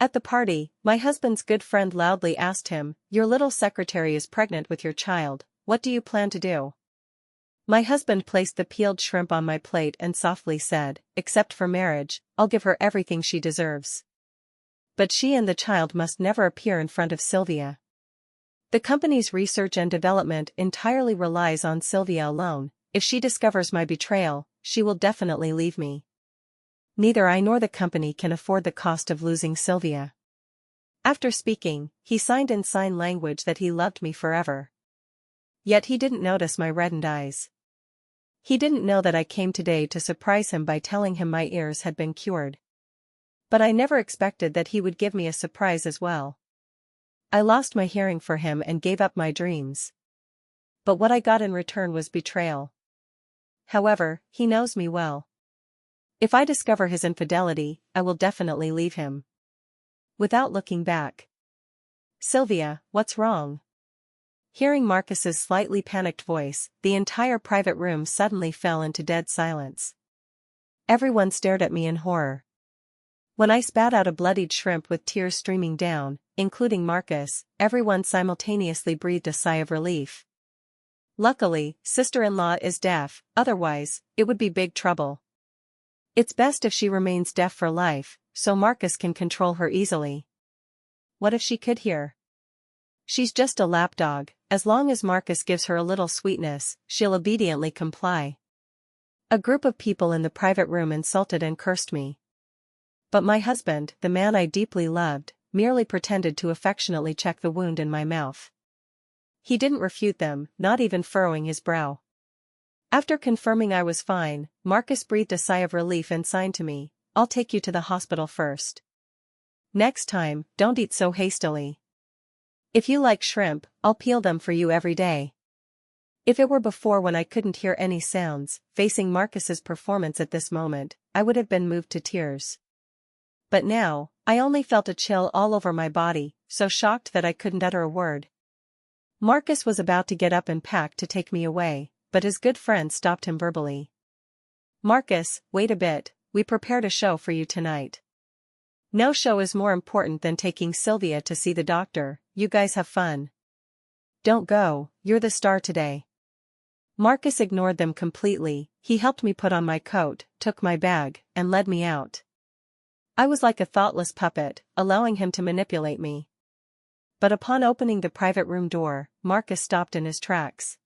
At the party, my husband's good friend loudly asked him, "Your little secretary is pregnant with your child, what do you plan to do?" My husband placed the peeled shrimp on my plate and softly said, "Except for marriage, I'll give her everything she deserves. But she and the child must never appear in front of Sylvia. The company's research and development entirely relies on Sylvia alone. If she discovers my betrayal, she will definitely leave me. Neither I nor the company can afford the cost of losing Sylvia." After speaking, he signed in sign language that he loved me forever. Yet he didn't notice my reddened eyes. He didn't know that I came today to surprise him by telling him my ears had been cured. But I never expected that he would give me a surprise as well. I lost my hearing for him and gave up my dreams. But what I got in return was betrayal. However, he knows me well. If I discover his infidelity, I will definitely leave him. Without looking back. "Sylvia, what's wrong?" Hearing Marcus's slightly panicked voice, the entire private room suddenly fell into dead silence. Everyone stared at me in horror. When I spat out a bloodied shrimp with tears streaming down, including Marcus, everyone simultaneously breathed a sigh of relief. Luckily, sister-in-law is deaf, otherwise, it would be big trouble. It's best if she remains deaf for life, so Marcus can control her easily. What if she could hear? She's just a lapdog, as long as Marcus gives her a little sweetness, she'll obediently comply. A group of people in the private room insulted and cursed me. But my husband, the man I deeply loved, merely pretended to affectionately check the wound in my mouth. He didn't refute them, not even furrowing his brow. After confirming I was fine, Marcus breathed a sigh of relief and signed to me, "I'll take you to the hospital first. Next time, don't eat so hastily. If you like shrimp, I'll peel them for you every day." If it were before when I couldn't hear any sounds, facing Marcus's performance at this moment, I would have been moved to tears. But now, I only felt a chill all over my body, so shocked that I couldn't utter a word. Marcus was about to get up and pack to take me away, but his good friend stopped him verbally. "Marcus, wait a bit, we prepared a show for you tonight. No show is more important than taking Sylvia to see the doctor, you guys have fun. Don't go, you're the star today." Marcus ignored them completely. He helped me put on my coat, took my bag, and led me out. I was like a thoughtless puppet, allowing him to manipulate me. But upon opening the private room door, Marcus stopped in his tracks.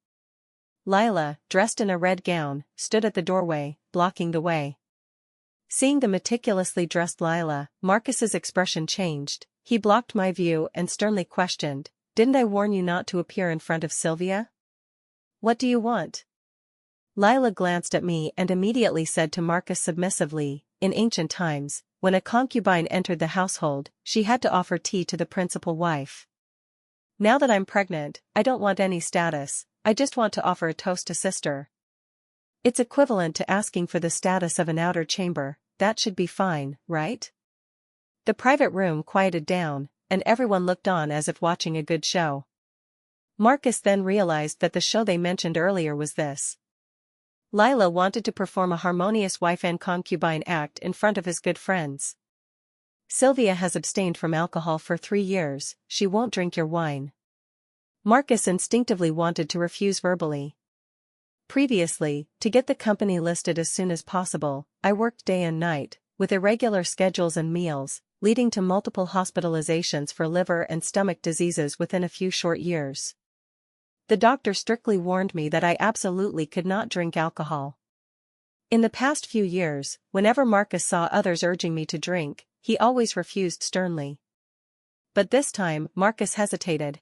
Lila, dressed in a red gown, stood at the doorway, blocking the way. Seeing the meticulously dressed Lila, Marcus's expression changed. He blocked my view and sternly questioned, "Didn't I warn you not to appear in front of Sylvia? What do you want?" Lila glanced at me and immediately said to Marcus submissively, "In ancient times, when a concubine entered the household, she had to offer tea to the principal wife. Now that I'm pregnant, I don't want any status, I just want to offer a toast to sister. It's equivalent to asking for the status of an outer chamber, that should be fine, right?" The private room quieted down, and everyone looked on as if watching a good show. Marcus then realized that the show they mentioned earlier was this. Lila wanted to perform a harmonious wife and concubine act in front of his good friends. "Sylvia has abstained from alcohol for 3 years, she won't drink your wine." Marcus instinctively wanted to refuse verbally. Previously, to get the company listed as soon as possible, I worked day and night, with irregular schedules and meals, leading to multiple hospitalizations for liver and stomach diseases within a few short years. The doctor strictly warned me that I absolutely could not drink alcohol. In the past few years, whenever Marcus saw others urging me to drink, he always refused sternly. But this time, Marcus hesitated.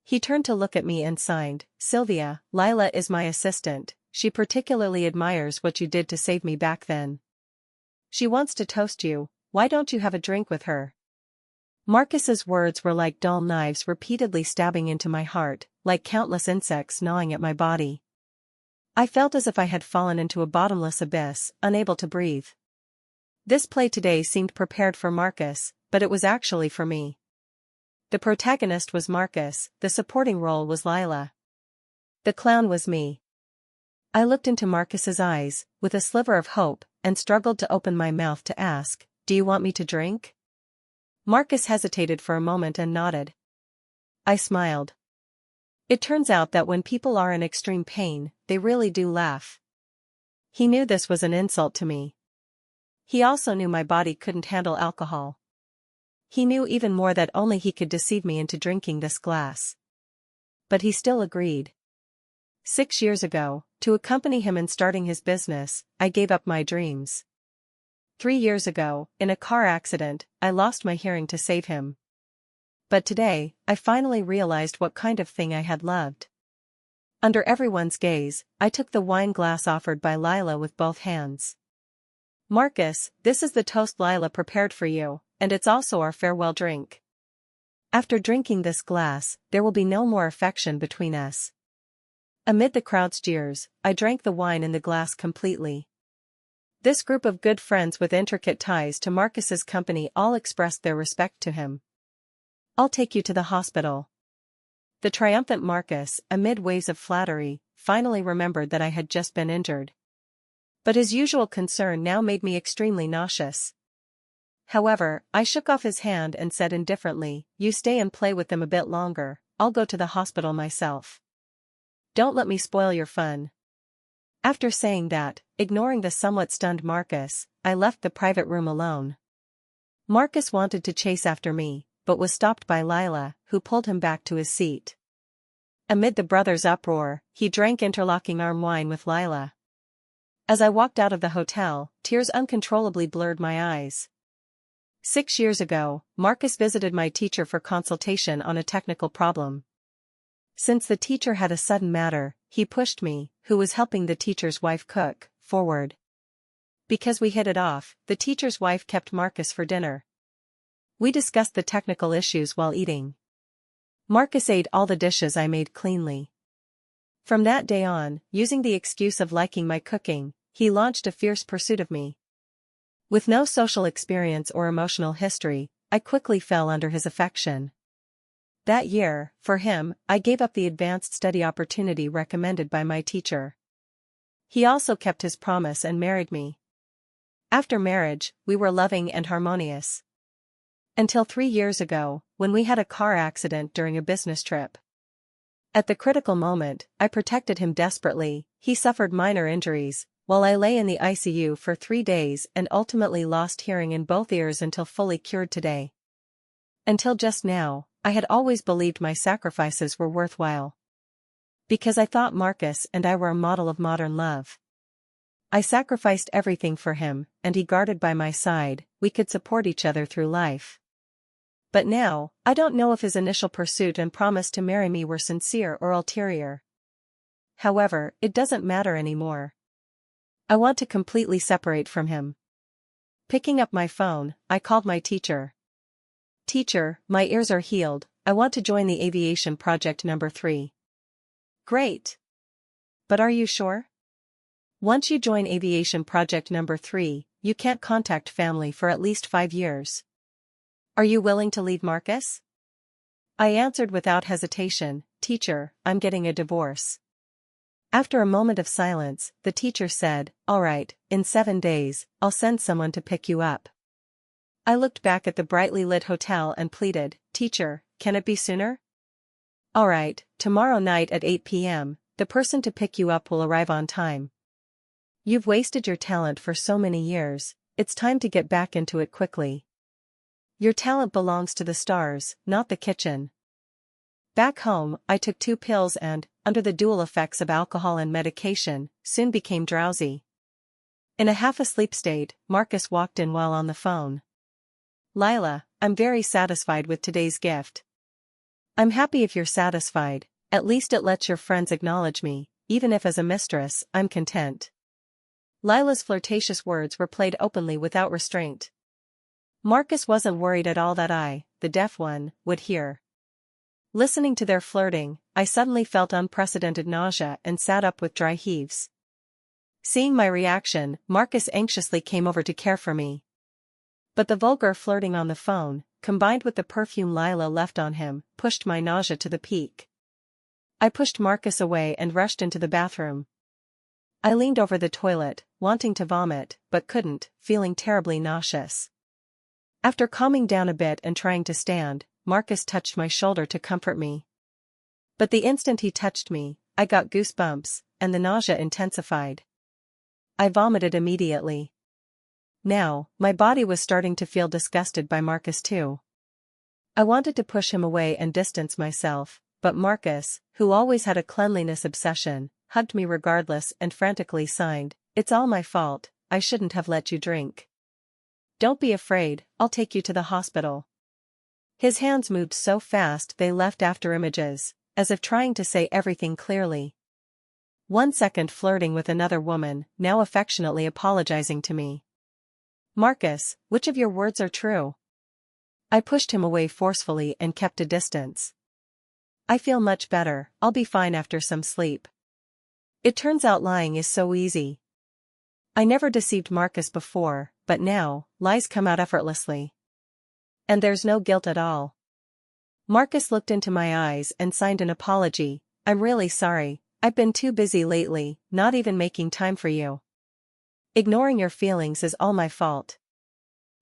He turned to look at me and signed, "Sylvia, Lila is my assistant, she particularly admires what you did to save me back then. She wants to toast you, why don't you have a drink with her?" Marcus's words were like dull knives repeatedly stabbing into my heart, like countless insects gnawing at my body. I felt as if I had fallen into a bottomless abyss, unable to breathe. This play today seemed prepared for Marcus, but it was actually for me. The protagonist was Marcus, the supporting role was Lila. The clown was me. I looked into Marcus's eyes, with a sliver of hope, and struggled to open my mouth to ask, "Do you want me to drink?" Marcus hesitated for a moment and nodded. I smiled. It turns out that when people are in extreme pain, they really do laugh. He knew this was an insult to me. He also knew my body couldn't handle alcohol. He knew even more that only he could deceive me into drinking this glass. But he still agreed. 6 years ago, to accompany him in starting his business, I gave up my dreams. 3 years ago, in a car accident, I lost my hearing to save him. But today, I finally realized what kind of thing I had loved. Under everyone's gaze, I took the wine glass offered by Lila with both hands. Marcus, this is the toast Lila prepared for you, and it's also our farewell drink. After drinking this glass, there will be no more affection between us. Amid the crowd's jeers, I drank the wine in the glass completely. This group of good friends with intricate ties to Marcus's company all expressed their respect to him. I'll take you to the hospital. The triumphant Marcus, amid waves of flattery, finally remembered that I had just been injured. But his usual concern now made me extremely nauseous. However, I shook off his hand and said indifferently, "You stay and play with them a bit longer, I'll go to the hospital myself. Don't let me spoil your fun." After saying that, ignoring the somewhat stunned Marcus, I left the private room alone. Marcus wanted to chase after me, but was stopped by Lila, who pulled him back to his seat. Amid the brothers' uproar, he drank interlocking arm wine with Lila. As I walked out of the hotel, tears uncontrollably blurred my eyes. 6 years ago, Marcus visited my teacher for consultation on a technical problem. Since the teacher had a sudden matter, he pushed me, who was helping the teacher's wife cook, forward. Because we hit it off, the teacher's wife kept Marcus for dinner. We discussed the technical issues while eating. Marcus ate all the dishes I made cleanly. From that day on, using the excuse of liking my cooking, he launched a fierce pursuit of me. With no social experience or emotional history, I quickly fell under his affection. That year, for him, I gave up the advanced study opportunity recommended by my teacher. He also kept his promise and married me. After marriage, we were loving and harmonious. Until 3 years ago, when we had a car accident during a business trip. At the critical moment, I protected him desperately. He suffered minor injuries, while I lay in the ICU for 3 days and ultimately lost hearing in both ears until fully cured today. Until just now, I had always believed my sacrifices were worthwhile. Because I thought Marcus and I were a model of modern love. I sacrificed everything for him, and he guarded by my side. We could support each other through life. But now, I don't know if his initial pursuit and promise to marry me were sincere or ulterior. However, it doesn't matter anymore. I want to completely separate from him. Picking up my phone, I called my teacher. "Teacher, my ears are healed, I want to join the aviation project number 3. "Great. But are you sure? Once you join aviation project number 3, you can't contact family for at least 5 years. Are you willing to leave Marcus?" I answered without hesitation, "Teacher, I'm getting a divorce." After a moment of silence, the teacher said, "All right, in 7 days, I'll send someone to pick you up." I looked back at the brightly lit hotel and pleaded, "Teacher, can it be sooner?" "All right, tomorrow night at 8 p.m., the person to pick you up will arrive on time. You've wasted your talent for so many years, it's time to get back into it quickly. Your talent belongs to the stars, not the kitchen." Back home, I took 2 pills and, under the dual effects of alcohol and medication, soon became drowsy. In a half-asleep state, Marcus walked in while on the phone. "Lila, I'm very satisfied with today's gift." "I'm happy if you're satisfied, at least it lets your friends acknowledge me, even if as a mistress, I'm content." Lila's flirtatious words were played openly without restraint. Marcus wasn't worried at all that I, the deaf one, would hear. Listening to their flirting, I suddenly felt unprecedented nausea and sat up with dry heaves. Seeing my reaction, Marcus anxiously came over to care for me. But the vulgar flirting on the phone, combined with the perfume Lila left on him, pushed my nausea to the peak. I pushed Marcus away and rushed into the bathroom. I leaned over the toilet, wanting to vomit, but couldn't, feeling terribly nauseous. After calming down a bit and trying to stand, Marcus touched my shoulder to comfort me. But the instant he touched me, I got goosebumps, and the nausea intensified. I vomited immediately. Now, my body was starting to feel disgusted by Marcus too. I wanted to push him away and distance myself, but Marcus, who always had a cleanliness obsession, hugged me regardless and frantically signed, "It's all my fault, I shouldn't have let you drink. Don't be afraid, I'll take you to the hospital." His hands moved so fast they left after images, as if trying to say everything clearly. 1 second flirting with another woman, now affectionately apologizing to me. "Marcus, which of your words are true?" I pushed him away forcefully and kept a distance. "I feel much better, I'll be fine after some sleep." It turns out lying is so easy. I never deceived Marcus before, but now, lies come out effortlessly. And there's no guilt at all. Marcus looked into my eyes and signed an apology. "I'm really sorry, I've been too busy lately, not even making time for you. Ignoring your feelings is all my fault."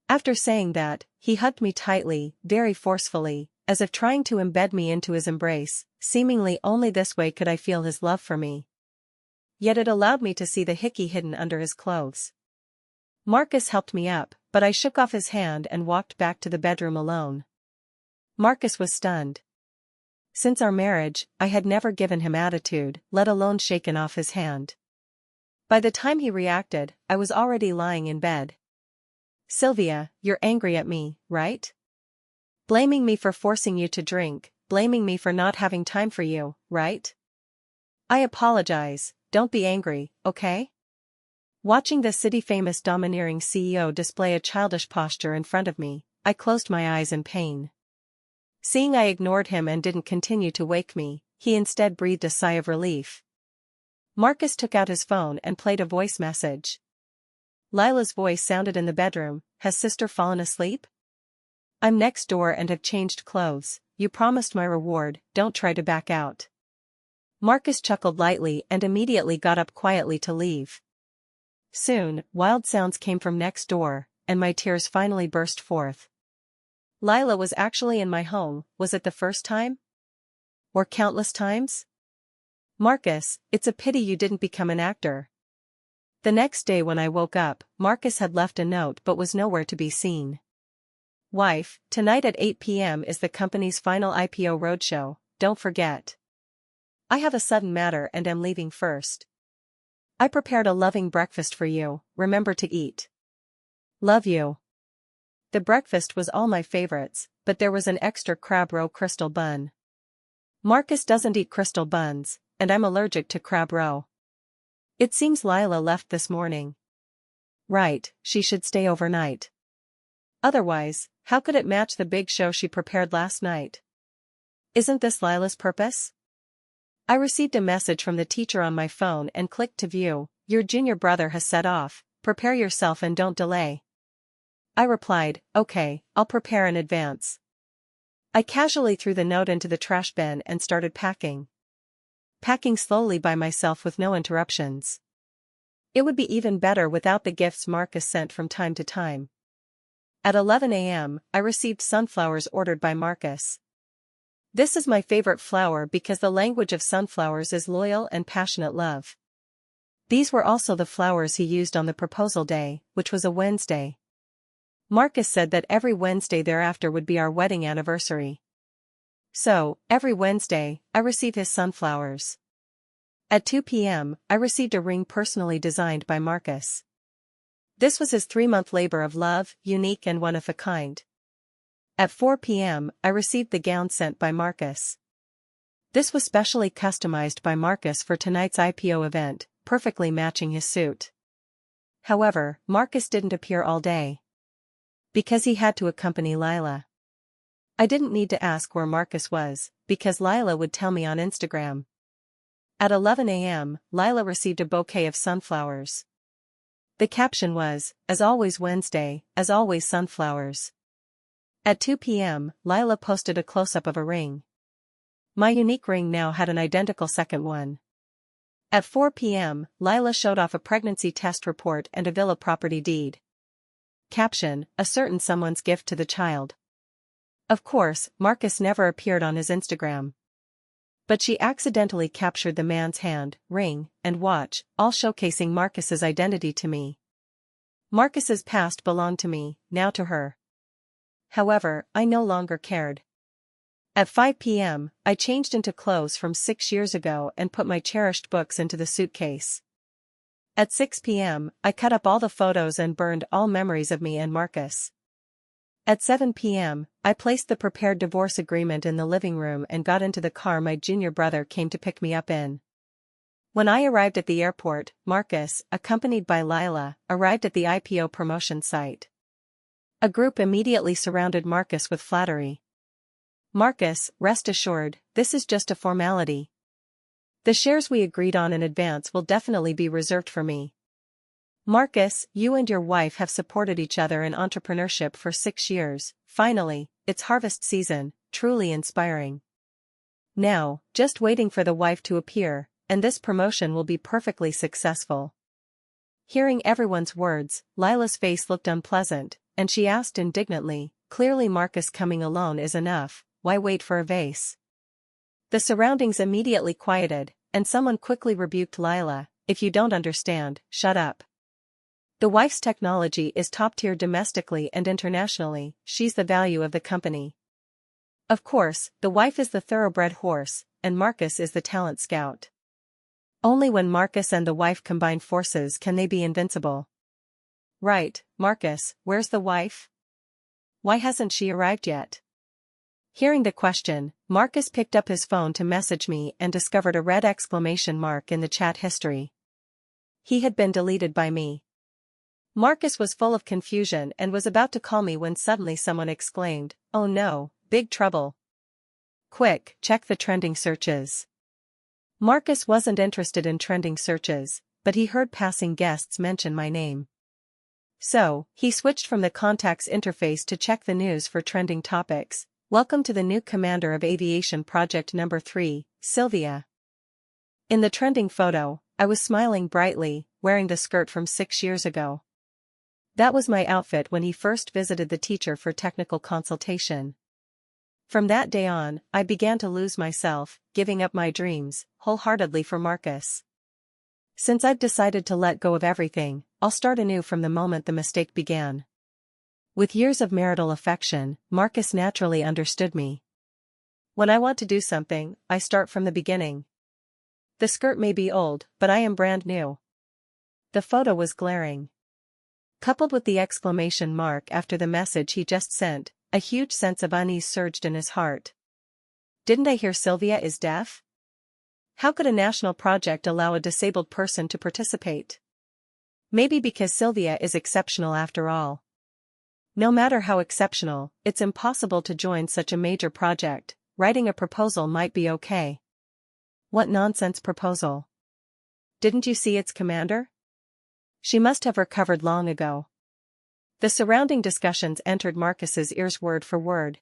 After saying that, he hugged me tightly, very forcefully, as if trying to embed me into his embrace. Seemingly only this way could I feel his love for me. Yet it allowed me to see the hickey hidden under his clothes. Marcus helped me up, but I shook off his hand and walked back to the bedroom alone. Marcus was stunned. Since our marriage, I had never given him attitude, let alone shaken off his hand. By the time he reacted, I was already lying in bed. "Sylvia, you're angry at me, right? Blaming me for forcing you to drink, blaming me for not having time for you, right? I apologize, don't be angry, okay?" Watching the city-famous domineering CEO display a childish posture in front of me, I closed my eyes in pain. Seeing I ignored him and didn't continue to wake me, he instead breathed a sigh of relief. Marcus took out his phone and played a voice message. Lila's voice sounded in the bedroom. "Has sister fallen asleep? I'm next door and have changed clothes. You promised my reward, don't try to back out." Marcus chuckled lightly and immediately got up quietly to leave. Soon, wild sounds came from next door, and my tears finally burst forth. Lila was actually in my home. Was it the first time? Or countless times? "Marcus, it's a pity you didn't become an actor." The next day when I woke up, Marcus had left a note but was nowhere to be seen. "Wife, tonight at 8 p.m. is the company's final IPO roadshow, don't forget. I have a sudden matter and am leaving first. I prepared a loving breakfast for you, remember to eat. Love you." The breakfast was all my favorites, but there was an extra crab roe crystal bun. Marcus doesn't eat crystal buns, and I'm allergic to crab roe. It seems Lila left this morning. Right, she should stay overnight. Otherwise, how could it match the big show she prepared last night? Isn't this Lila's purpose? I received a message from the teacher on my phone and clicked to view. "Your junior brother has set off, prepare yourself and don't delay." I replied, "Okay, I'll prepare in advance." I casually threw the note into the trash bin and started packing. Packing slowly by myself with no interruptions. It would be even better without the gifts Marcus sent from time to time. At 11 a.m., I received sunflowers ordered by Marcus. This is my favorite flower because the language of sunflowers is loyal and passionate love. These were also the flowers he used on the proposal day, which was a Wednesday. Marcus said that every Wednesday thereafter would be our wedding anniversary. So, every Wednesday, I receive his sunflowers. At 2 p.m., I received a ring personally designed by Marcus. This was his 3-month labor of love, unique and one of a kind. At 4 p.m., I received the gown sent by Marcus. This was specially customized by Marcus for tonight's IPO event, perfectly matching his suit. However, Marcus didn't appear all day. Because he had to accompany Lila. I didn't need to ask where Marcus was, because Lila would tell me on Instagram. At 11 a.m., Lila received a bouquet of sunflowers. The caption was, "As always Wednesday, as always sunflowers." At 2 p.m., Lila posted a close-up of a ring. My unique ring now had an identical second one. At 4 p.m., Lila showed off a pregnancy test report and a villa property deed. Caption, a certain someone's gift to the child. Of course, Marcus never appeared on his Instagram. But she accidentally captured the man's hand, ring, and watch, all showcasing Marcus's identity to me. Marcus's past belonged to me, now to her. However, I no longer cared. At 5 p.m., I changed into clothes from 6 years ago and put my cherished books into the suitcase. At 6 p.m., I cut up all the photos and burned all memories of me and Marcus. At 7 p.m., I placed the prepared divorce agreement in the living room and got into the car my junior brother came to pick me up in. When I arrived at the airport, Marcus, accompanied by Lila, arrived at the IPO promotion site. A group immediately surrounded Marcus with flattery. Marcus, rest assured, this is just a formality. The shares we agreed on in advance will definitely be reserved for me. Marcus, you and your wife have supported each other in entrepreneurship for 6 years, finally, it's harvest season, truly inspiring. Now, just waiting for the wife to appear, and this promotion will be perfectly successful. Hearing everyone's words, Lila's face looked unpleasant, and she asked indignantly, clearly Marcus coming alone is enough, why wait for a vase? The surroundings immediately quieted, and someone quickly rebuked Lila, if you don't understand, shut up. The wife's technology is top-tier domestically and internationally, she's the value of the company. Of course, the wife is the thoroughbred horse, and Marcus is the talent scout. Only when Marcus and the wife combine forces can they be invincible. Right, Marcus, where's the wife? Why hasn't she arrived yet? Hearing the question, Marcus picked up his phone to message me and discovered a red exclamation mark in the chat history. He had been deleted by me. Marcus was full of confusion and was about to call me when suddenly someone exclaimed, "Oh no, big trouble. Quick, check the trending searches." Marcus wasn't interested in trending searches, but he heard passing guests mention my name. So, he switched from the contacts interface to check the news for trending topics. Welcome to the new commander of aviation project number 3, Sylvia. In the trending photo, I was smiling brightly, wearing the skirt from 6 years ago. That was my outfit when he first visited the teacher for technical consultation. From that day on, I began to lose myself, giving up my dreams, wholeheartedly for Marcus. Since I've decided to let go of everything, I'll start anew from the moment the mistake began. With years of marital affection, Marcus naturally understood me. When I want to do something, I start from the beginning. The skirt may be old, but I am brand new. The photo was glaring. Coupled with the exclamation mark after the message he just sent, a huge sense of unease surged in his heart. Didn't I hear Sylvia is deaf? How could a national project allow a disabled person to participate? Maybe because Sylvia is exceptional after all. No matter how exceptional, it's impossible to join such a major project. Writing a proposal might be okay. What nonsense proposal? Didn't you see its commander? She must have recovered long ago. The surrounding discussions entered Marcus's ears word for word.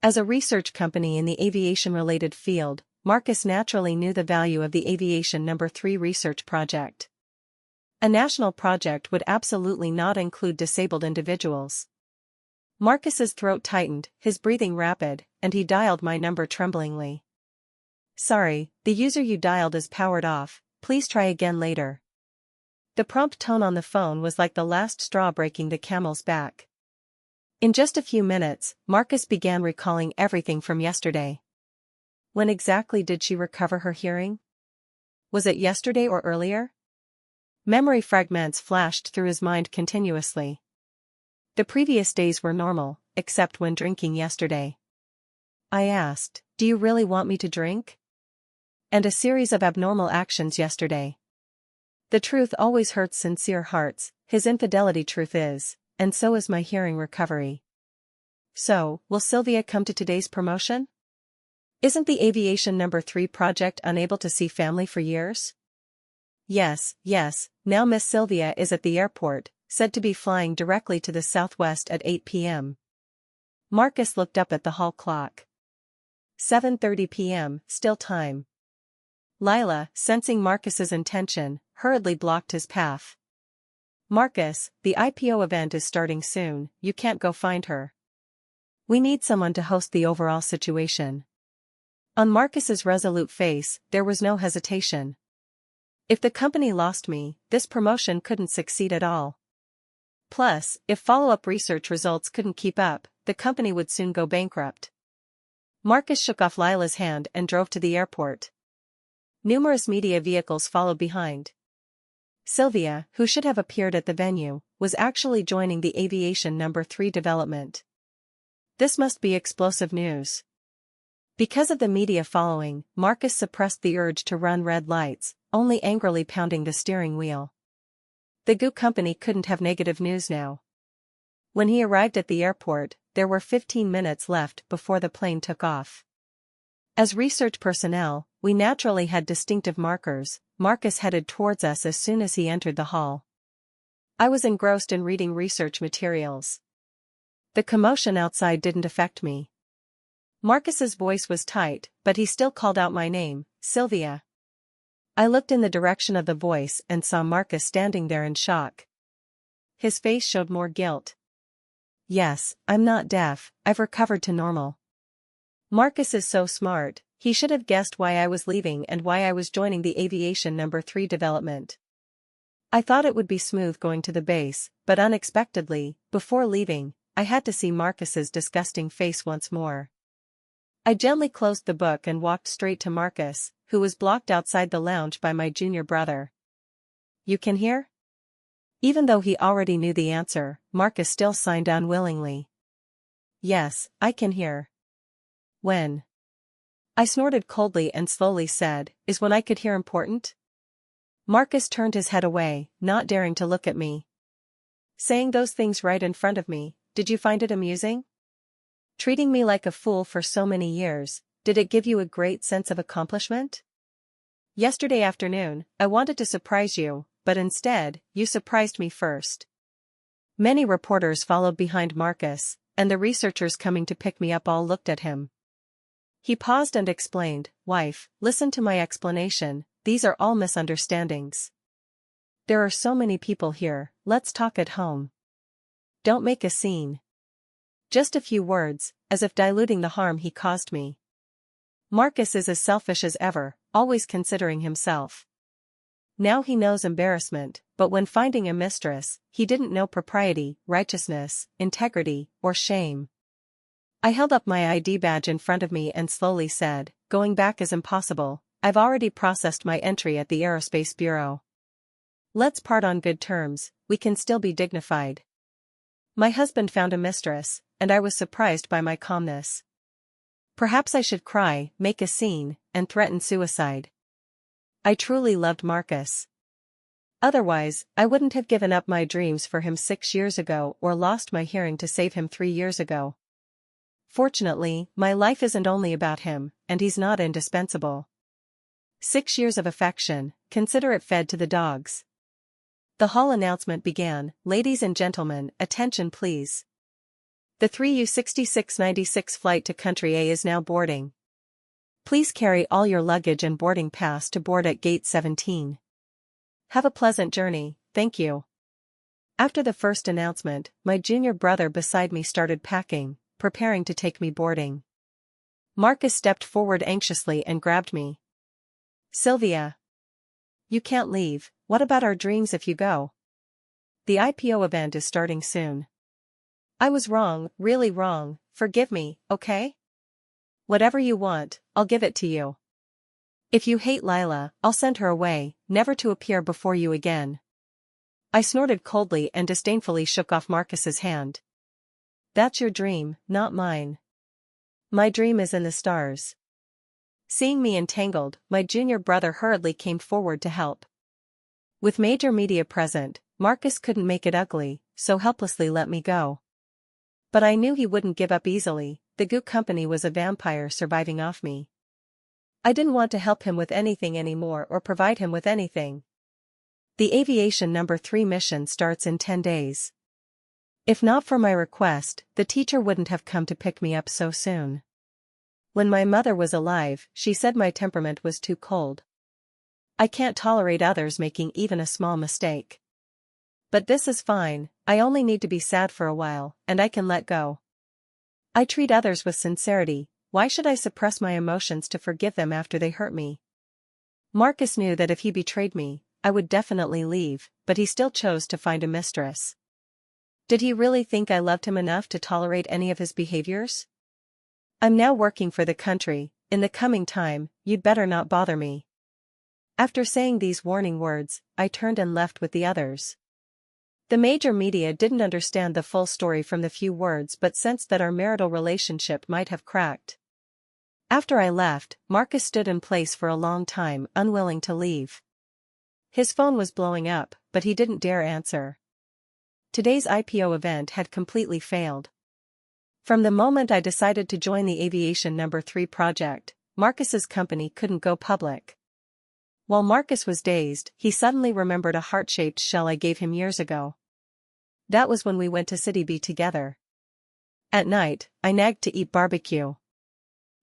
As a research company in the aviation-related field, Marcus naturally knew the value of the Aviation Number 3 research project. A national project would absolutely not include disabled individuals. Marcus's throat tightened, his breathing rapid, and he dialed my number tremblingly. "Sorry, the user you dialed is powered off, please try again later." The prompt tone on the phone was like the last straw breaking the camel's back. In just a few minutes, Marcus began recalling everything from yesterday. When exactly did she recover her hearing? Was it yesterday or earlier? Memory fragments flashed through his mind continuously. The previous days were normal, except when drinking yesterday. I asked, "Do you really want me to drink?" And a series of abnormal actions yesterday. The truth always hurts sincere hearts, his infidelity truth is, and so is my hearing recovery. So, will Sylvia come to today's promotion? Isn't the Aviation Number 3 project unable to see family for years? Yes, now Miss Sylvia is at the airport, said to be flying directly to the southwest at 8 p.m. Marcus looked up at the hall clock. 7:30 p.m., still time. Lila, sensing Marcus's intention, hurriedly blocked his path. Marcus, the IPO event is starting soon, you can't go find her. We need someone to host the overall situation. On Marcus's resolute face, there was no hesitation. If the company lost me, this promotion couldn't succeed at all. Plus, if follow-up research results couldn't keep up, the company would soon go bankrupt. Marcus shook off Lila's hand and drove to the airport. Numerous media vehicles followed behind. Sylvia, who should have appeared at the venue, was actually joining the aviation No. 3 development. This must be explosive news. Because of the media following, Marcus suppressed the urge to run red lights, only angrily pounding the steering wheel. The goo company couldn't have negative news now. When he arrived at the airport, there were 15 minutes left before the plane took off. As research personnel, we naturally had distinctive markers. Marcus headed towards us as soon as he entered the hall. I was engrossed in reading research materials. The commotion outside didn't affect me. Marcus's voice was tight, but he still called out my name, Sylvia. I looked in the direction of the voice and saw Marcus standing there in shock. His face showed more guilt. Yes, I'm not deaf, I've recovered to normal. Marcus is so smart, he should have guessed why I was leaving and why I was joining the aviation No. 3 development. I thought it would be smooth going to the base, but unexpectedly, before leaving, I had to see Marcus's disgusting face once more. I gently closed the book and walked straight to Marcus, who was blocked outside the lounge by my junior brother. You can hear? Even though he already knew the answer, Marcus still signed unwillingly. Yes, I can hear. When? I snorted coldly and slowly said, is when I could hear important? Marcus turned his head away, not daring to look at me. Saying those things right in front of me, did you find it amusing? Treating me like a fool for so many years, did it give you a great sense of accomplishment? Yesterday afternoon, I wanted to surprise you, but instead, you surprised me first. Many reporters followed behind Marcus, and the researchers coming to pick me up all looked at him. He paused and explained, wife, listen to my explanation, these are all misunderstandings. There are so many people here, let's talk at home. Don't make a scene. Just a few words, as if diluting the harm he caused me. Marcus is as selfish as ever, always considering himself. Now he knows embarrassment, but when finding a mistress, he didn't know propriety, righteousness, integrity, or shame. I held up my ID badge in front of me and slowly said, going back is impossible, I've already processed my entry at the Aerospace Bureau. Let's part on good terms, we can still be dignified. My husband found a mistress, and I was surprised by my calmness. Perhaps I should cry, make a scene, and threaten suicide. I truly loved Marcus. Otherwise, I wouldn't have given up my dreams for him 6 years ago or lost my hearing to save him 3 years ago. Fortunately, my life isn't only about him, and he's not indispensable. 6 years of affection, consider it fed to the dogs. The hall announcement began, ladies and gentlemen, attention please. The 3U6696 flight to Country A is now boarding. Please carry all your luggage and boarding pass to board at Gate 17. Have a pleasant journey, thank you. After the first announcement, my junior brother beside me started packing, preparing to take me boarding. Marcus stepped forward anxiously and grabbed me. Sylvia. You can't leave, what about our dreams if you go? The IPO event is starting soon. I was wrong, really wrong, forgive me, okay? Whatever you want, I'll give it to you. If you hate Lila, I'll send her away, never to appear before you again. I snorted coldly and disdainfully shook off Marcus's hand. That's your dream, not mine. My dream is in the stars. Seeing me entangled, my junior brother hurriedly came forward to help. With major media present, Marcus couldn't make it ugly, so helplessly let me go. But I knew he wouldn't give up easily, the goo company was a vampire surviving off me. I didn't want to help him with anything anymore or provide him with anything. The aviation No. 3 mission starts in 10 days. If not for my request, the teacher wouldn't have come to pick me up so soon. When my mother was alive, she said my temperament was too cold. I can't tolerate others making even a small mistake. But this is fine, I only need to be sad for a while, and I can let go. I treat others with sincerity, why should I suppress my emotions to forgive them after they hurt me? Marcus knew that if he betrayed me, I would definitely leave, but he still chose to find a mistress. Did he really think I loved him enough to tolerate any of his behaviors? I'm now working for the country, in the coming time, you'd better not bother me. After saying these warning words, I turned and left with the others. The major media didn't understand the full story from the few words but sensed that our marital relationship might have cracked. After I left, Marcus stood in place for a long time, unwilling to leave. His phone was blowing up, but he didn't dare answer. Today's IPO event had completely failed. From the moment I decided to join the Aviation No. 3 project, Marcus's company couldn't go public. While Marcus was dazed, he suddenly remembered a heart-shaped shell I gave him years ago. That was when we went to City B together. At night, I nagged to eat barbecue.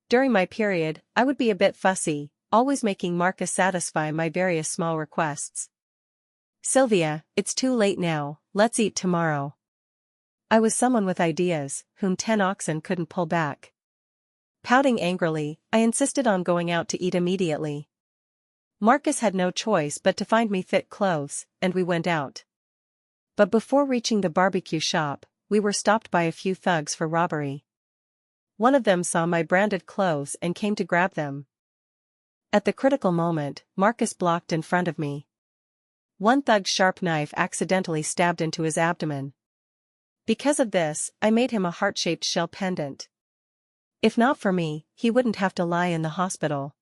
During my period, I would be a bit fussy, always making Marcus satisfy my various small requests. Sylvia, it's too late now, let's eat tomorrow. I was someone with ideas, whom 10 oxen couldn't pull back. Pouting angrily, I insisted on going out to eat immediately. Marcus had no choice but to find me fit clothes, and we went out. But before reaching the barbecue shop, we were stopped by a few thugs for robbery. One of them saw my branded clothes and came to grab them. At the critical moment, Marcus blocked in front of me. One thug's sharp knife accidentally stabbed into his abdomen. Because of this, I made him a heart-shaped shell pendant. If not for me, he wouldn't have to lie in the hospital.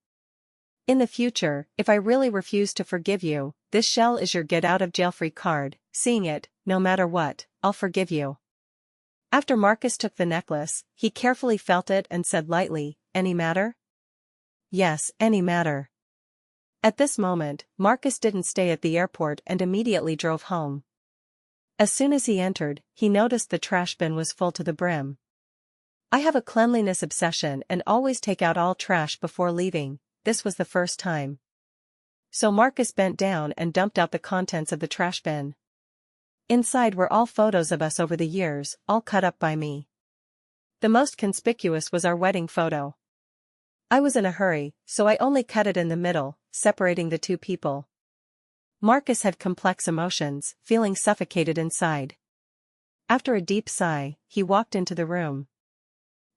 In the future, if I really refuse to forgive you, this shell is your get-out-of-jail-free card. Seeing it, no matter what, I'll forgive you. After Marcus took the necklace, he carefully felt it and said lightly, "Any matter?" "Yes, any matter." At this moment, Marcus didn't stay at the airport and immediately drove home. As soon as he entered, he noticed the trash bin was full to the brim. I have a cleanliness obsession and always take out all trash before leaving. This was the first time. So Marcus bent down and dumped out the contents of the trash bin. Inside were all photos of us over the years, all cut up by me. The most conspicuous was our wedding photo. I was in a hurry, so I only cut it in the middle, separating the two people. Marcus had complex emotions, feeling suffocated inside. After a deep sigh, he walked into the room.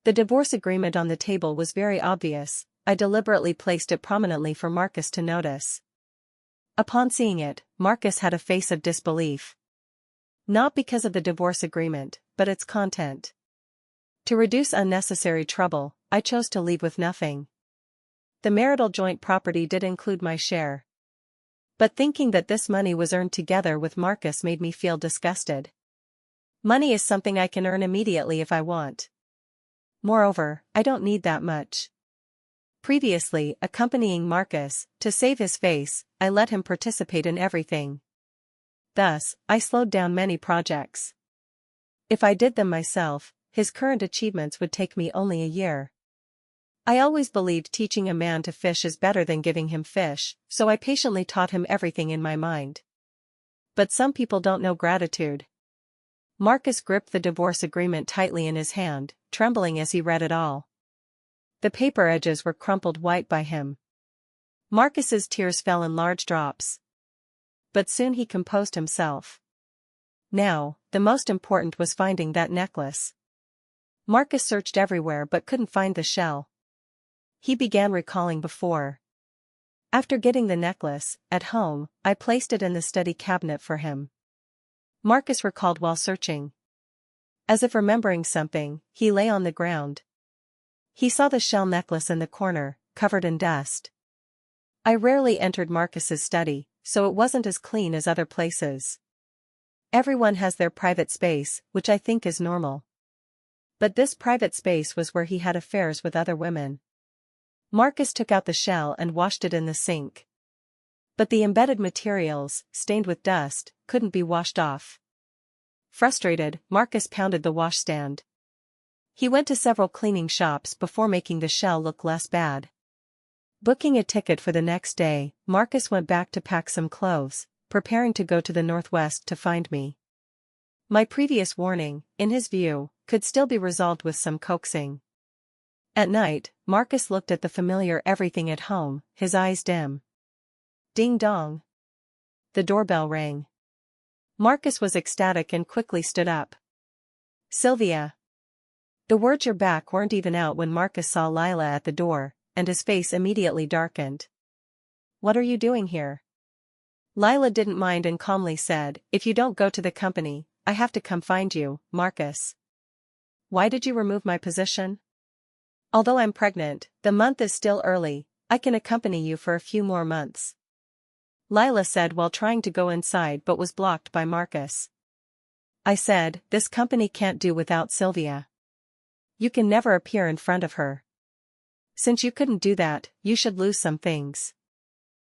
The divorce agreement on the table was very obvious. I deliberately placed it prominently for Marcus to notice. Upon seeing it, Marcus had a face of disbelief. Not because of the divorce agreement, but its content. To reduce unnecessary trouble, I chose to leave with nothing. The marital joint property did include my share. But thinking that this money was earned together with Marcus made me feel disgusted. Money is something I can earn immediately if I want. Moreover, I don't need that much. Previously accompanying Marcus, to save his face, I let him participate in everything. Thus, I slowed down many projects. If I did them myself, his current achievements would take me only a year. I always believed teaching a man to fish is better than giving him fish, so I patiently taught him everything in my mind. But some people don't know gratitude. Marcus gripped the divorce agreement tightly in his hand, trembling as he read it all. The paper edges were crumpled white by him. Marcus's tears fell in large drops. But soon he composed himself. Now, the most important was finding that necklace. Marcus searched everywhere but couldn't find the shell. He began recalling before. After getting the necklace, at home, I placed it in the study cabinet for him. Marcus recalled while searching. As if remembering something, he lay on the ground. He saw the shell necklace in the corner, covered in dust. I rarely entered Marcus's study, so it wasn't as clean as other places. Everyone has their private space, which I think is normal. But this private space was where he had affairs with other women. Marcus took out the shell and washed it in the sink. But the embedded materials, stained with dust, couldn't be washed off. Frustrated, Marcus pounded the washstand. He went to several cleaning shops before making the shell look less bad. Booking a ticket for the next day, Marcus went back to pack some clothes, preparing to go to the northwest to find me. My previous warning, in his view, could still be resolved with some coaxing. At night, Marcus looked at the familiar everything at home, his eyes dim. Ding dong. The doorbell rang. Marcus was ecstatic and quickly stood up. Sylvia. The words "you're back" weren't even out when Marcus saw Lila at the door, and his face immediately darkened. What are you doing here? Lila didn't mind and calmly said, if you don't go to the company, I have to come find you, Marcus. Why did you remove my position? Although I'm pregnant, the month is still early, I can accompany you for a few more months. Lila said while trying to go inside but was blocked by Marcus. I said, this company can't do without Sylvia. You can never appear in front of her. Since you couldn't do that, you should lose some things.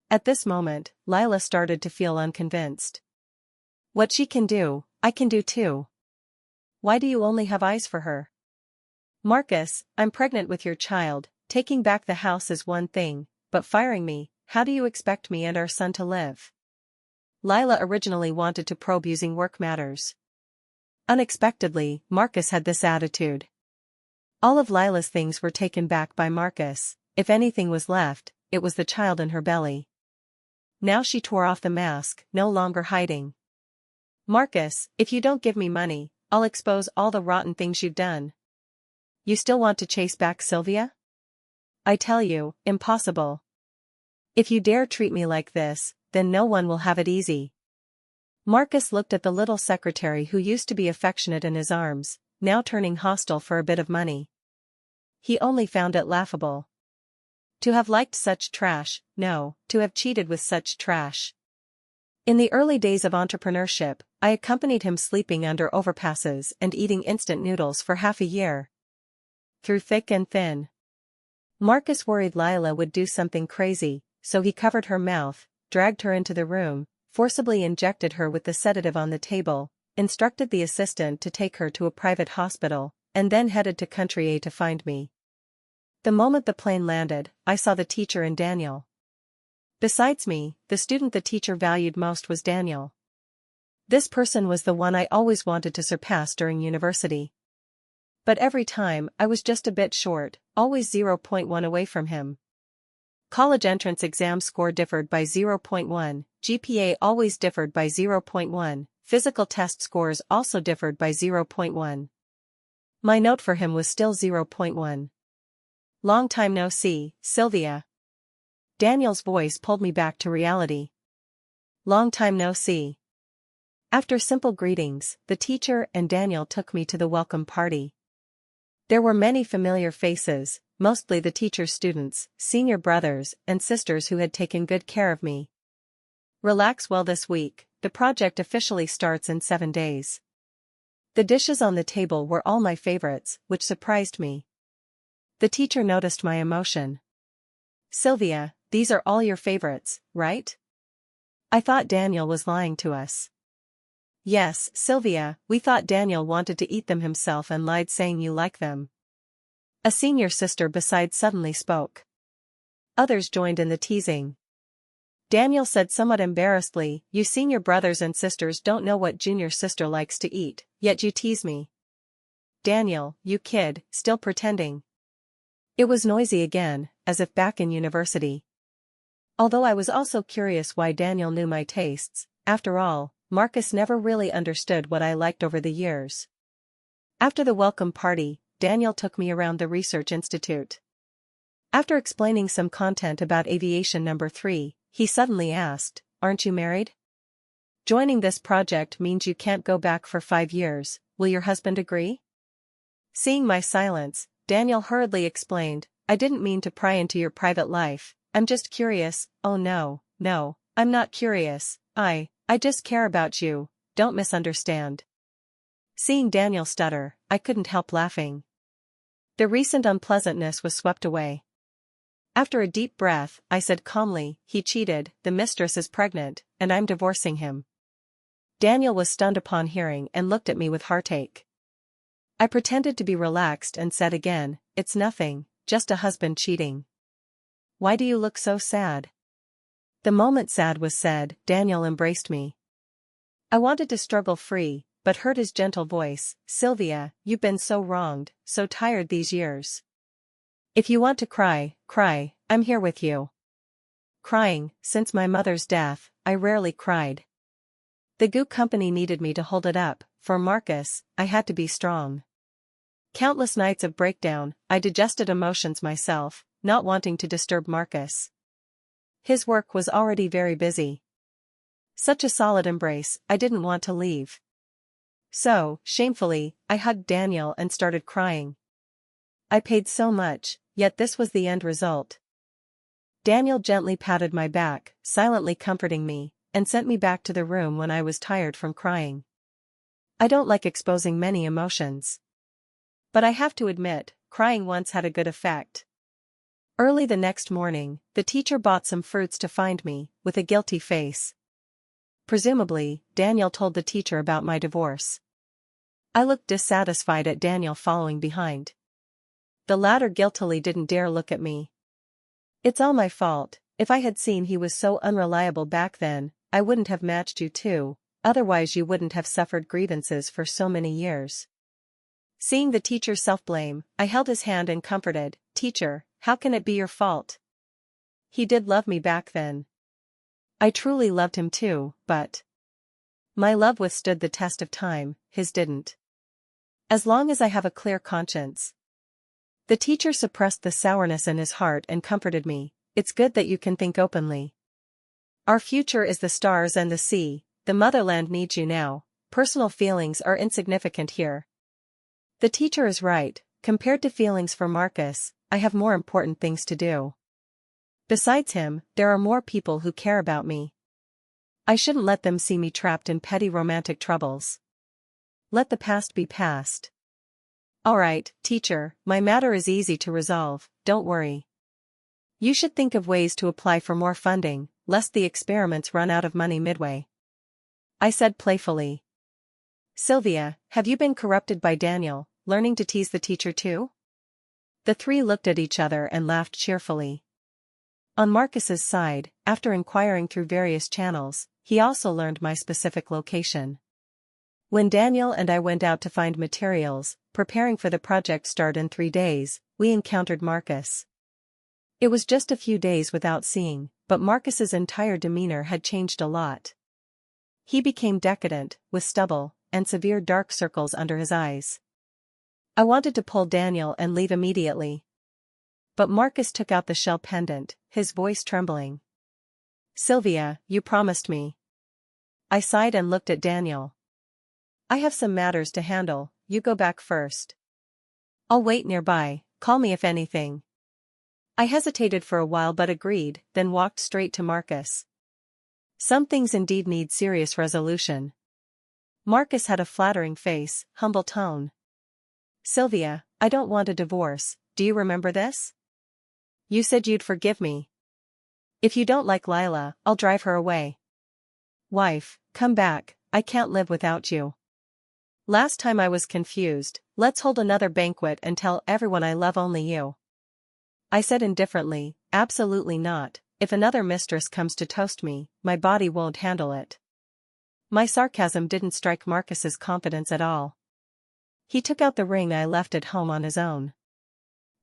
At this moment, Lila started to feel unconvinced. What she can do, I can do too. Why do you only have eyes for her? Marcus, I'm pregnant with your child, taking back the house is one thing, but firing me, how do you expect me and our son to live? Lila originally wanted to probe using work matters. Unexpectedly, Marcus had this attitude. All of Lila's things were taken back by Marcus, if anything was left, it was the child in her belly. Now she tore off the mask, no longer hiding. Marcus, if you don't give me money, I'll expose all the rotten things you've done. You still want to chase back Sylvia? I tell you, impossible. If you dare treat me like this, then no one will have it easy. Marcus looked at the little secretary who used to be affectionate in his arms, now turning hostile for a bit of money. He only found it laughable. To have liked such trash, no, to have cheated with such trash. In the early days of entrepreneurship, I accompanied him sleeping under overpasses and eating instant noodles for half a year. Through thick and thin. Marcus worried Lila would do something crazy, so he covered her mouth, dragged her into the room, forcibly injected her with the sedative on the table, instructed the assistant to take her to a private hospital, and then headed to Country A to find me. The moment the plane landed, I saw the teacher and Daniel. Besides me, the student the teacher valued most was Daniel. This person was the one I always wanted to surpass during university. But every time, I was just a bit short, always 0.1 away from him. College entrance exam score differed by 0.1, GPA always differed by 0.1, physical test scores also differed by 0.1. My note for him was still 0.1. Long time no see, Sylvia. Daniel's voice pulled me back to reality. Long time no see. After simple greetings, the teacher and Daniel took me to the welcome party. There were many familiar faces, mostly the teacher's students, senior brothers and sisters who had taken good care of me. Relax well this week, the project officially starts in 7 days. The dishes on the table were all my favorites, which surprised me. The teacher noticed my emotion. Sylvia, these are all your favorites, right? I thought Daniel was lying to us. Yes, Sylvia, we thought Daniel wanted to eat them himself and lied saying you like them. A senior sister beside suddenly spoke. Others joined in the teasing. Daniel said somewhat embarrassedly, you senior brothers and sisters don't know what junior sister likes to eat, yet you tease me. Daniel, you kid, still pretending. It was noisy again, as if back in university. Although I was also curious why Daniel knew my tastes, after all, Marcus never really understood what I liked over the years. After the welcome party, Daniel took me around the research institute. After explaining some content about aviation number 3, he suddenly asked, aren't you married? Joining this project means you can't go back for 5 years, will your husband agree? Seeing my silence, Daniel hurriedly explained, I didn't mean to pry into your private life, I'm just curious. Oh no, I'm not curious, I just care about you, don't misunderstand. Seeing Daniel stutter, I couldn't help laughing. The recent unpleasantness was swept away. After a deep breath, I said calmly, he cheated, the mistress is pregnant, and I'm divorcing him. Daniel was stunned upon hearing and looked at me with heartache. I pretended to be relaxed and said again, it's nothing, just a husband cheating. Why do you look so sad? The moment sad was said, Daniel embraced me. I wanted to struggle free, but heard his gentle voice, Sylvia, you've been so wronged, so tired these years. If you want to cry, cry, I'm here with you. Crying, since my mother's death, I rarely cried. The goo company needed me to hold it up, for Marcus, I had to be strong. Countless nights of breakdown, I digested emotions myself, not wanting to disturb Marcus. His work was already very busy. Such a solid embrace, I didn't want to leave. So, shamefully, I hugged Daniel and started crying. I paid so much, yet this was the end result. Daniel gently patted my back, silently comforting me, and sent me back to the room when I was tired from crying. I don't like exposing many emotions. But I have to admit, crying once had a good effect. Early the next morning, the teacher bought some fruits to find me, with a guilty face. Presumably, Daniel told the teacher about my divorce. I looked dissatisfied at Daniel following behind. The latter guiltily didn't dare look at me. It's all my fault. If I had seen he was so unreliable back then, I wouldn't have matched you too, otherwise you wouldn't have suffered grievances for so many years. Seeing the teacher's self-blame, I held his hand and comforted, Teacher, how can it be your fault? He did love me back then. I truly loved him too, but my love withstood the test of time, his didn't. As long as I have a clear conscience. The teacher suppressed the sourness in his heart and comforted me, it's good that you can think openly. Our future is the stars and the sea, the motherland needs you now, personal feelings are insignificant here. The teacher is right, compared to feelings for Marcus, I have more important things to do. Besides him, there are more people who care about me. I shouldn't let them see me trapped in petty romantic troubles. Let the past be past. Alright, teacher, my matter is easy to resolve, don't worry. You should think of ways to apply for more funding, lest the experiments run out of money midway. I said playfully. Sylvia, have you been corrupted by Daniel, learning to tease the teacher too? The three looked at each other and laughed cheerfully. On Marcus's side, after inquiring through various channels, he also learned my specific location. When Daniel and I went out to find materials, preparing for the project start in 3 days, we encountered Marcus. It was just a few days without seeing, but Marcus's entire demeanor had changed a lot. He became decadent, with stubble, and severe dark circles under his eyes. I wanted to pull Daniel and leave immediately. But Marcus took out the shell pendant, his voice trembling. Sylvia, you promised me. I sighed and looked at Daniel. I have some matters to handle, you go back first. I'll wait nearby, call me if anything. I hesitated for a while but agreed, then walked straight to Marcus. Some things indeed need serious resolution. Marcus had a flattering face, humble tone. Sylvia, I don't want a divorce, do you remember this? You said you'd forgive me. If you don't like Lila, I'll drive her away. Wife, come back, I can't live without you. Last time I was confused, let's hold another banquet and tell everyone I love only you. I said indifferently, absolutely not, if another mistress comes to toast me, my body won't handle it. My sarcasm didn't strike Marcus's confidence at all. He took out the ring I left at home on his own.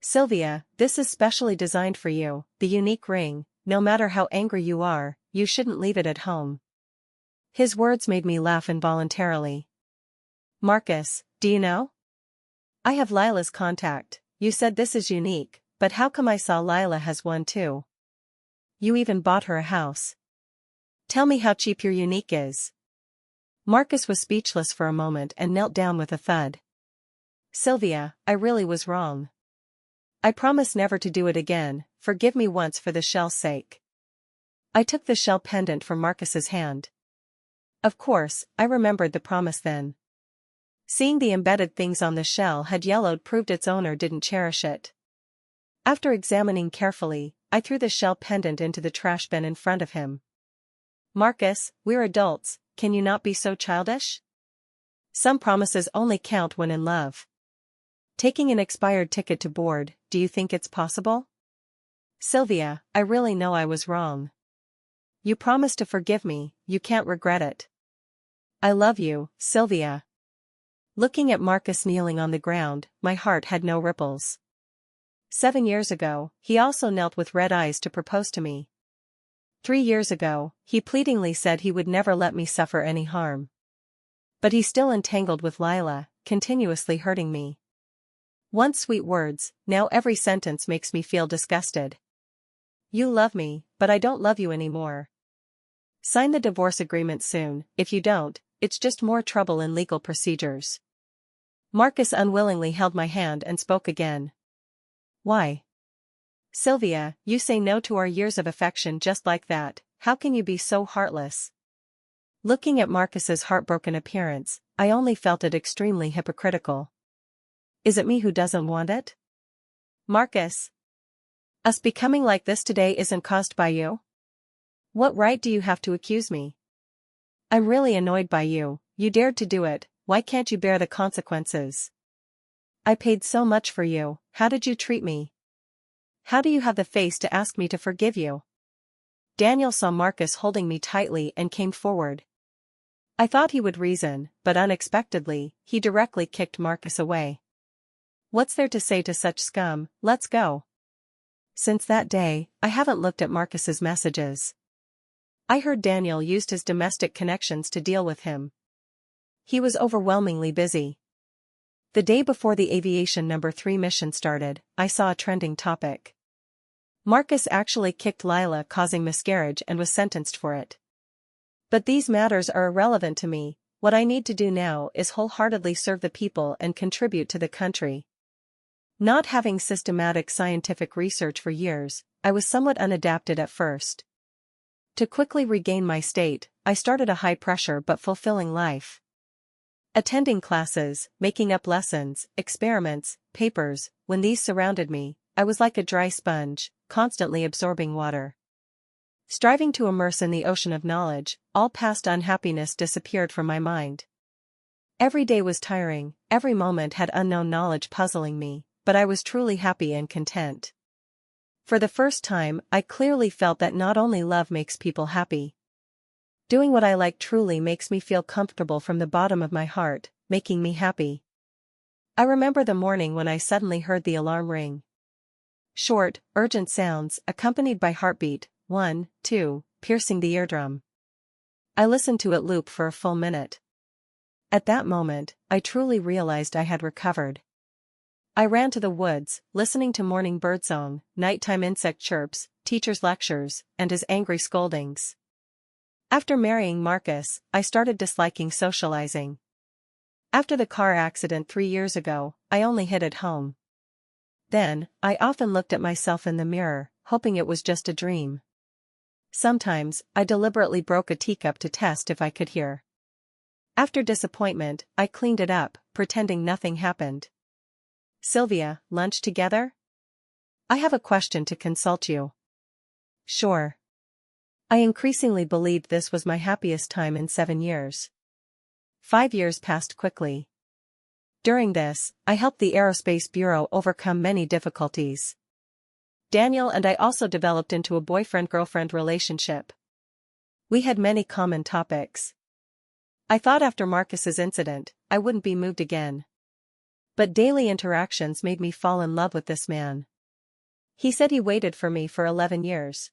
Sylvia, this is specially designed for you, the unique ring, no matter how angry you are, you shouldn't leave it at home. His words made me laugh involuntarily. Marcus, do you know? I have Lila's contact, you said this is unique, but how come I saw Lila has one too? You even bought her a house. Tell me how cheap your unique is. Marcus was speechless for a moment and knelt down with a thud. Sylvia, I really was wrong. I promise never to do it again, forgive me once for the shell's sake. I took the shell pendant from Marcus's hand. Of course, I remembered the promise then. Seeing the embedded things on the shell had yellowed proved its owner didn't cherish it. After examining carefully, I threw the shell pendant into the trash bin in front of him. Marcus, we're adults, can you not be so childish? Some promises only count when in love. Taking an expired ticket to board, do you think it's possible? Sylvia, I really know I was wrong. You promised to forgive me, you can't regret it. I love you, Sylvia. Looking at Marcus kneeling on the ground, my heart had no ripples. 7 years ago, he also knelt with red eyes to propose to me. 3 years ago, he pleadingly said he would never let me suffer any harm. But he's still entangled with Lila, continuously hurting me. Once sweet words, now every sentence makes me feel disgusted. You love me, but I don't love you anymore. Sign the divorce agreement soon. If you don't, it's just more trouble in legal procedures. Marcus unwillingly held my hand and spoke again. Why? Sylvia, you say no to our years of affection just like that. How can you be so heartless? Looking at Marcus's heartbroken appearance, I only felt it extremely hypocritical. Is it me who doesn't want it? Marcus. Us becoming like this today isn't caused by you? What right do you have to accuse me? I'm really annoyed by you. You dared to do it, why can't you bear the consequences? I paid so much for you, how did you treat me? How do you have the face to ask me to forgive you? Daniel saw Marcus holding me tightly and came forward. I thought he would reason, but unexpectedly, he directly kicked Marcus away. What's there to say to such scum? Let's go. Since that day, I haven't looked at Marcus's messages. I heard Daniel used his domestic connections to deal with him. He was overwhelmingly busy. The day before the aviation number 3 mission started, I saw a trending topic. Marcus actually kicked Lila, causing miscarriage, and was sentenced for it. But these matters are irrelevant to me. What I need to do now is wholeheartedly serve the people and contribute to the country. Not having systematic scientific research for years, I was somewhat unadapted at first. To quickly regain my state, I started a high-pressure but fulfilling life. Attending classes, making up lessons, experiments, papers. When these surrounded me, I was like a dry sponge, constantly absorbing water. Striving to immerse in the ocean of knowledge, all past unhappiness disappeared from my mind. Every day was tiring, every moment had unknown knowledge puzzling me, but I was truly happy and content. For the first time, I clearly felt that not only love makes people happy. Doing what I like truly makes me feel comfortable from the bottom of my heart, making me happy. I remember the morning when I suddenly heard the alarm ring. Short, urgent sounds, accompanied by heartbeat, 1, 2, piercing the eardrum. I listened to it loop for a full minute. At that moment, I truly realized I had recovered. I ran to the woods, listening to morning birdsong, nighttime insect chirps, teacher's lectures, and his angry scoldings. After marrying Marcus, I started disliking socializing. After the car accident 3 years ago, I only hid at home. Then, I often looked at myself in the mirror, hoping it was just a dream. Sometimes, I deliberately broke a teacup to test if I could hear. After disappointment, I cleaned it up, pretending nothing happened. Sylvia, lunch together? I have a question to consult you. Sure. I increasingly believed this was my happiest time in 7 years. 5 years passed quickly. During this, I helped the Aerospace Bureau overcome many difficulties. Daniel and I also developed into a boyfriend-girlfriend relationship. We had many common topics. I thought after Marcus's incident, I wouldn't be moved again. But daily interactions made me fall in love with this man. He said he waited for me for 11 years.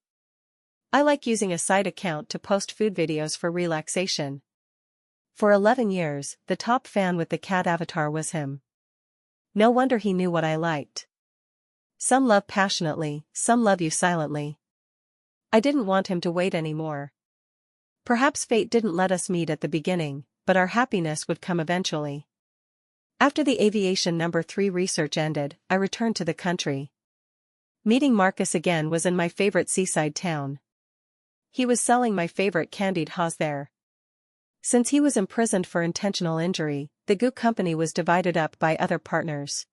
I like using a side account to post food videos for relaxation. For 11 years, the top fan with the cat avatar was him. No wonder he knew what I liked. Some love passionately, some love you silently. I didn't want him to wait anymore. Perhaps fate didn't let us meet at the beginning, but our happiness would come eventually. After the aviation number 3 research ended, I returned to the country. Meeting Marcus again was in my favorite seaside town. He was selling my favorite candied haws there. Since he was imprisoned for intentional injury, the goo company was divided up by other partners.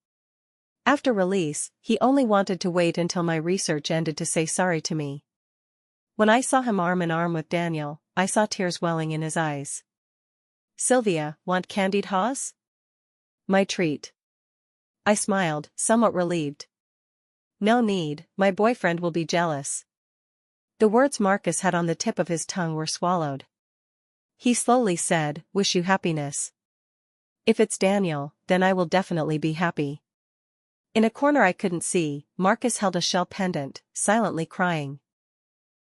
After release, he only wanted to wait until my research ended to say sorry to me. When I saw him arm in arm with Daniel, I saw tears welling in his eyes. Sylvia, want candied haws? My treat. I smiled, somewhat relieved. No need, my boyfriend will be jealous. The words Marcus had on the tip of his tongue were swallowed. He slowly said, "Wish you happiness." "If it's Daniel, then I will definitely be happy." In a corner I couldn't see, Marcus held a shell pendant, silently crying.